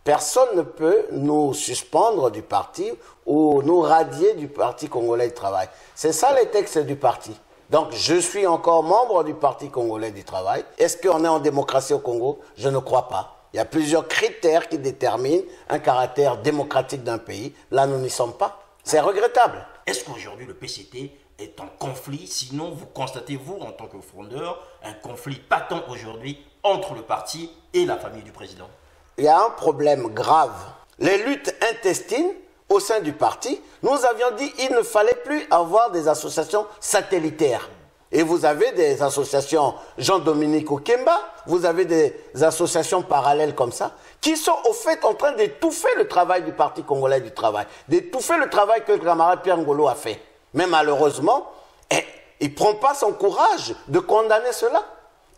Personne ne peut nous suspendre du parti ou nous radier du Parti congolais du travail. C'est ça les textes du parti. Donc, je suis encore membre du Parti congolais du travail. Est-ce qu'on est en démocratie au Congo? Je ne crois pas. Il y a plusieurs critères qui déterminent un caractère démocratique d'un pays. Là, nous n'y sommes pas. C'est regrettable. Est-ce qu'aujourd'hui, le PCT est en conflit? Sinon, vous constatez, vous, en tant que fondeur, un conflit patent aujourd'hui entre le parti et la famille du président? Il y a un problème grave. Les luttes intestines au sein du parti, nous avions dit qu'il ne fallait plus avoir des associations satellitaires. Et vous avez des associations Jean-Dominique Okemba, vous avez des associations parallèles comme ça, qui sont au fait en train d'étouffer le travail du Parti congolais du travail, d'étouffer le travail que le camarade Pierre Ngolo a fait. Mais malheureusement, il ne prend pas son courage de condamner cela.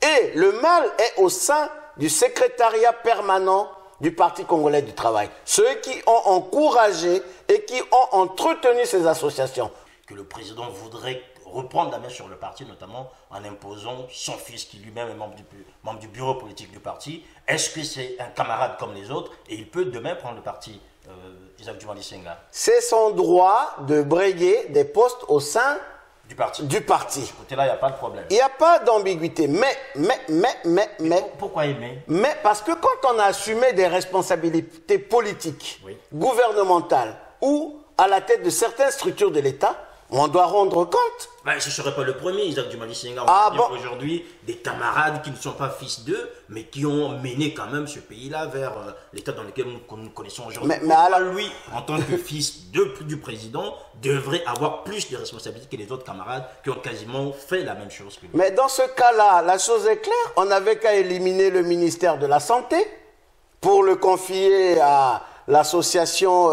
Et le mal est au sein du secrétariat permanent du Parti congolais du travail. Ceux qui ont encouragé et qui ont entretenu ces associations. Que le président voudrait reprendre la main sur le parti, notamment en imposant son fils, qui lui-même est membre du bureau politique du parti. Est-ce que c'est un camarade comme les autres et il peut demain prendre le parti, Isaac Djoumani Senga? C'est son droit de briguer des postes au sein du parti. De ce côté-là, il n'y a pas de problème. Il n'y a pas d'ambiguïté. Mais. Pourquoi aimer? Mais parce que quand on a assumé des responsabilités politiques, oui, gouvernementales ou à la tête de certaines structures de l'État, on doit rendre compte. Ben, ce ne serait pas le premier, Isaac Djoumani Senga. Aujourd'hui, des camarades qui ne sont pas fils d'eux, mais qui ont mené quand même ce pays-là vers l'état dans lequel nous connaissons aujourd'hui. Mais alors, lui, en tant que fils du président, devrait avoir plus de responsabilités que les autres camarades qui ont quasiment fait la même chose que lui. Mais dans ce cas-là, la chose est claire. On n'avait qu'à éliminer le ministère de la Santé pour le confier à l'association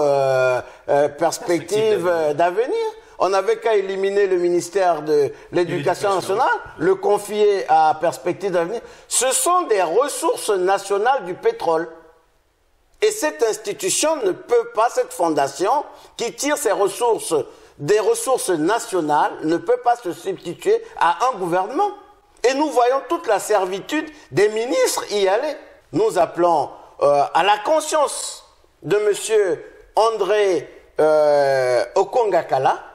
Perspective d'Avenir. On n'avait qu'à éliminer le ministère de l'Éducation nationale, le confier à Perspective d'Avenir. Ce sont des ressources nationales du pétrole. Et cette institution ne peut pas, cette fondation qui tire ses ressources, des ressources nationales, ne peut pas se substituer à un gouvernement. Et nous voyons toute la servitude des ministres y aller. Nous appelons à la conscience de M. André Okongakala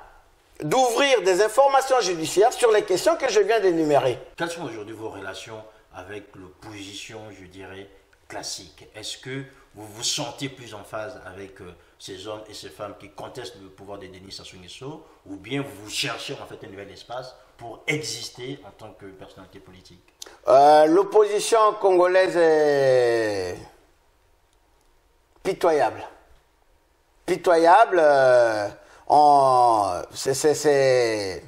d'ouvrir des informations judiciaires sur les questions que je viens d'énumérer. Quelles sont aujourd'hui vos relations avec l'opposition, je dirais, classique? Est-ce que vous vous sentez plus en phase avec ces hommes et ces femmes qui contestent le pouvoir de Denis Sassou Nguesso, ou bien vous cherchez en fait un nouvel espace pour exister en tant que personnalité politique? L'opposition congolaise est pitoyable. Pitoyable. C'est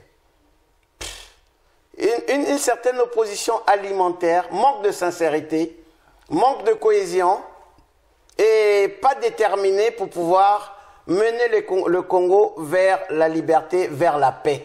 une certaine opposition alimentaire, manque de sincérité, manque de cohésion et pas déterminé pour pouvoir mener le Congo vers la liberté, vers la paix.